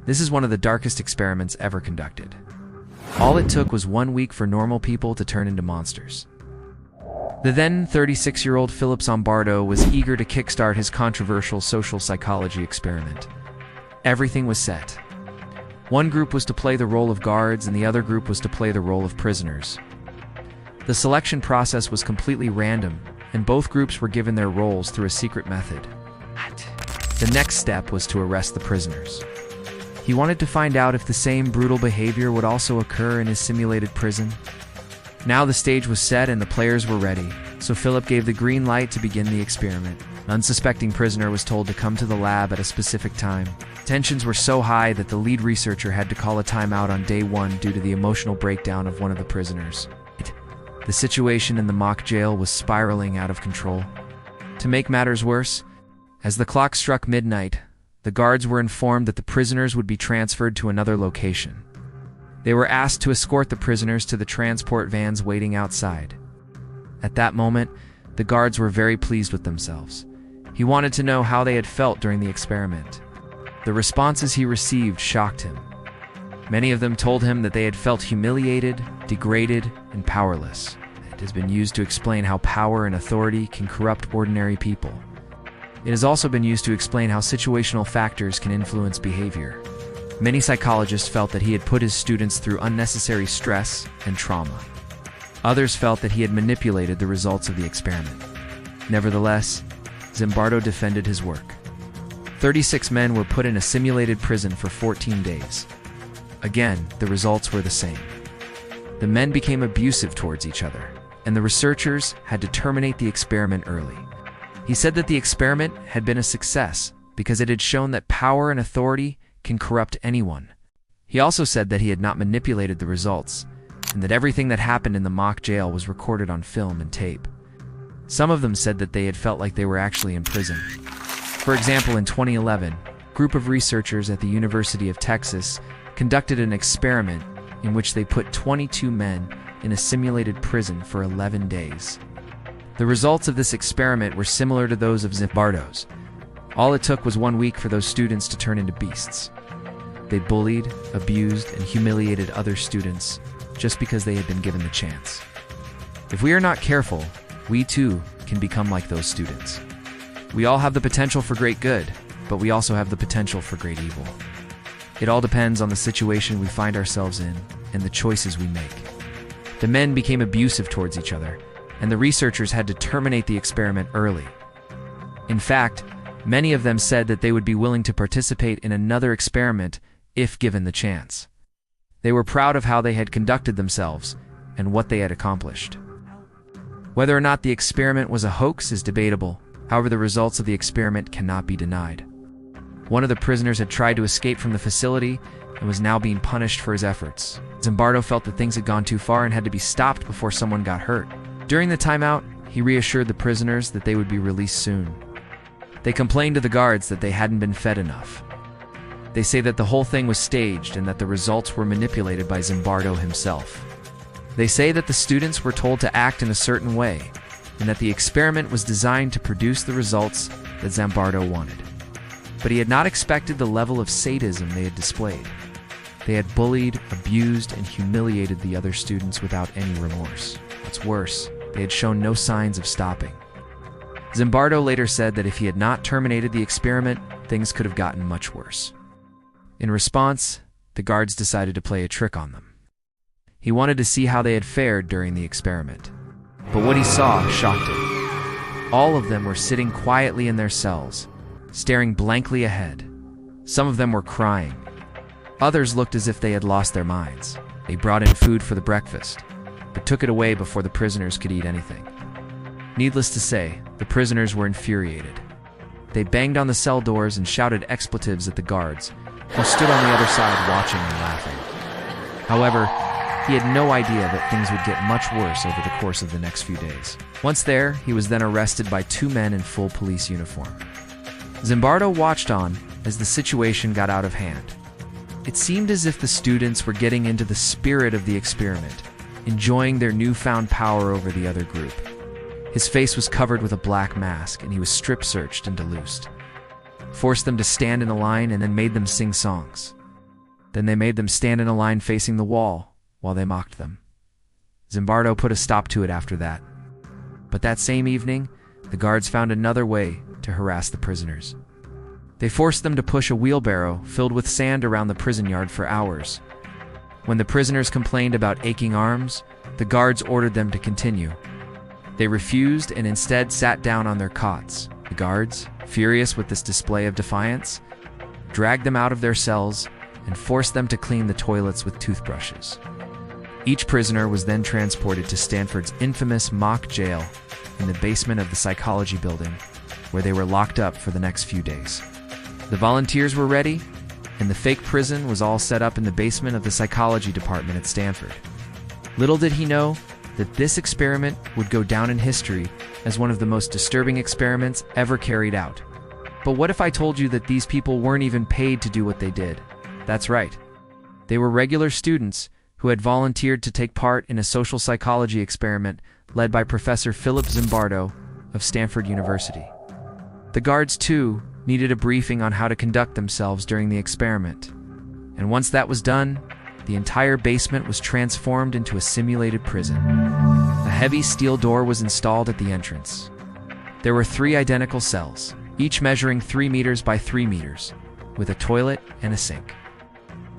This is one of the darkest experiments ever conducted. All it took was 1 week for normal people to turn into monsters. The then 36-year-old Philip Zimbardo was eager to kickstart his controversial social psychology experiment. Everything was set. One group was to play the role of guards and the other group was to play the role of prisoners. The selection process was completely random, and both groups were given their roles through a secret method. The next step was to arrest the prisoners. He wanted to find out if the same brutal behavior would also occur in his simulated prison. Now the stage was set and the players were ready, so Philip gave the green light to begin the experiment. An unsuspecting prisoner was told to come to the lab at a specific time. Tensions were so high that the lead researcher had to call a timeout on day 1 due to the emotional breakdown of one of the prisoners. The situation in the mock jail was spiraling out of control. To make matters worse, as the clock struck midnight, the guards were informed that the prisoners would be transferred to another location. They were asked to escort the prisoners to the transport vans waiting outside. At that moment, the guards were very pleased with themselves. He wanted to know how they had felt during the experiment. The responses he received shocked him. Many of them told him that they had felt humiliated, degraded, and powerless. It has been used to explain how power and authority can corrupt ordinary people. It has also been used to explain how situational factors can influence behavior. Many psychologists felt that he had put his students through unnecessary stress and trauma. Others felt that he had manipulated the results of the experiment. Nevertheless, Zimbardo defended his work. 36 men were put in a simulated prison for 14 days. Again, the results were the same. The men became abusive towards each other, and the researchers had to terminate the experiment early. He said that the experiment had been a success because it had shown that power and authority can corrupt anyone. He also said that he had not manipulated the results, and that everything that happened in the mock jail was recorded on film and tape. Some of them said that they had felt like they were actually in prison. For example, in 2011, a group of researchers at the University of Texas conducted an experiment in which they put 22 men in a simulated prison for 11 days. The results of this experiment were similar to those of Zimbardo's. All it took was 1 week for those students to turn into beasts. They bullied, abused, and humiliated other students just because they had been given the chance. If we are not careful, we too can become like those students. We all have the potential for great good, but we also have the potential for great evil. It all depends on the situation we find ourselves in and the choices we make. The men became abusive towards each other, and the researchers had to terminate the experiment early. In fact, many of them said that they would be willing to participate in another experiment if given the chance. They were proud of how they had conducted themselves and what they had accomplished. Whether or not the experiment was a hoax is debatable. However, the results of the experiment cannot be denied. One of the prisoners had tried to escape from the facility and was now being punished for his efforts. Zimbardo felt that things had gone too far and had to be stopped before someone got hurt. During the timeout, he reassured the prisoners that they would be released soon. They complained to the guards that they hadn't been fed enough. They say that the whole thing was staged and that the results were manipulated by Zimbardo himself. They say that the students were told to act in a certain way, and that the experiment was designed to produce the results that Zimbardo wanted. But he had not expected the level of sadism they had displayed. They had bullied, abused, and humiliated the other students without any remorse. What's worse, they had shown no signs of stopping. Zimbardo later said that if he had not terminated the experiment, things could have gotten much worse. In response, the guards decided to play a trick on them. He wanted to see how they had fared during the experiment. But what he saw shocked him. All of them were sitting quietly in their cells, staring blankly ahead. Some of them were crying. Others looked as if they had lost their minds. They brought in food for the breakfast, but took it away before the prisoners could eat anything. Needless to say, the prisoners were infuriated. They banged on the cell doors and shouted expletives at the guards, who stood on the other side watching and laughing. However, he had no idea that things would get much worse over the course of the next few days. Once there, he was then arrested by 2 men in full police uniform. Zimbardo watched on as the situation got out of hand. It seemed as if the students were getting into the spirit of the experiment, enjoying their newfound power over the other group. His face was covered with a black mask, and he was strip-searched and deloused. Forced them to stand in a line and then made them sing songs. Then they made them stand in a line facing the wall while they mocked them. Zimbardo put a stop to it after that. But that same evening, the guards found another way to harass the prisoners. They forced them to push a wheelbarrow filled with sand around the prison yard for hours. When the prisoners complained about aching arms, the guards ordered them to continue. They refused and instead sat down on their cots. The guards, furious with this display of defiance, dragged them out of their cells and forced them to clean the toilets with toothbrushes. Each prisoner was then transported to Stanford's infamous mock jail in the basement of the psychology building, where they were locked up for the next few days. The volunteers were ready, and the fake prison was all set up in the basement of the psychology department at Stanford. Little did he know that this experiment would go down in history as one of the most disturbing experiments ever carried out. But what if I told you that these people weren't even paid to do what they did? That's right. They were regular students who had volunteered to take part in a social psychology experiment led by Professor Philip Zimbardo of Stanford University. The guards, too, needed a briefing on how to conduct themselves during the experiment. And once that was done, the entire basement was transformed into a simulated prison. A heavy steel door was installed at the entrance. There were 3 identical cells, each measuring 3 meters by 3 meters, with a toilet and a sink.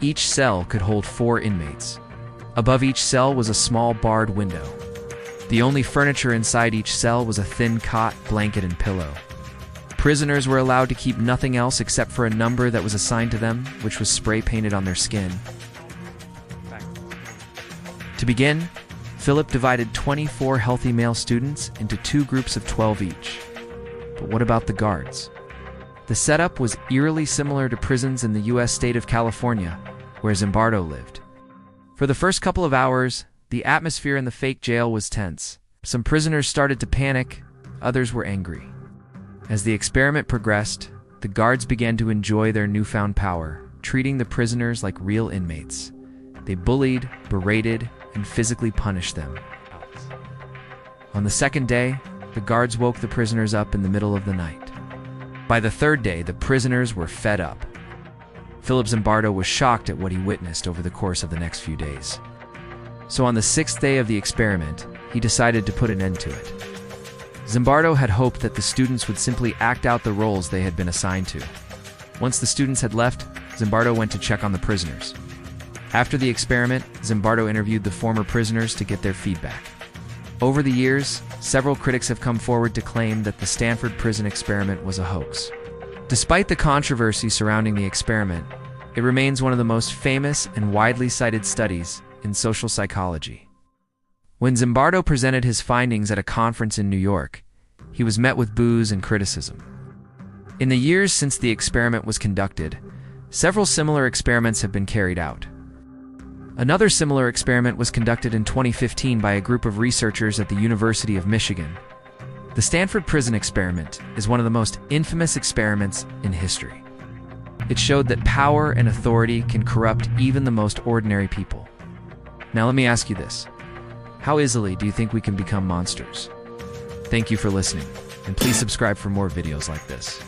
Each cell could hold 4 inmates. Above each cell was a small barred window. The only furniture inside each cell was a thin cot, blanket, and pillow. Prisoners were allowed to keep nothing else except for a number that was assigned to them, which was spray painted on their skin. To begin, Philip divided 24 healthy male students into 2 groups of 12 each. But what about the guards? The setup was eerily similar to prisons in the U.S. state of California, where Zimbardo lived. For the first couple of hours, the atmosphere in the fake jail was tense. Some prisoners started to panic, others were angry. As the experiment progressed, the guards began to enjoy their newfound power, treating the prisoners like real inmates. They bullied, berated, and physically punished them. On the second day, the guards woke the prisoners up in the middle of the night. By the third day, the prisoners were fed up. Philip Zimbardo was shocked at what he witnessed over the course of the next few days. So on the 6th day of the experiment, he decided to put an end to it. Zimbardo had hoped that the students would simply act out the roles they had been assigned to. Once the students had left, Zimbardo went to check on the prisoners. After the experiment, Zimbardo interviewed the former prisoners to get their feedback. Over the years, several critics have come forward to claim that the Stanford Prison Experiment was a hoax. Despite the controversy surrounding the experiment, it remains one of the most famous and widely cited studies in social psychology. When Zimbardo presented his findings at a conference in New York, he was met with boos and criticism. In the years since the experiment was conducted, several similar experiments have been carried out. Another similar experiment was conducted in 2015 by a group of researchers at the University of Michigan. The Stanford Prison Experiment is one of the most infamous experiments in history. It showed that power and authority can corrupt even the most ordinary people. Now let me ask you this. How easily do you think we can become monsters? Thank you for listening, and please subscribe for more videos like this.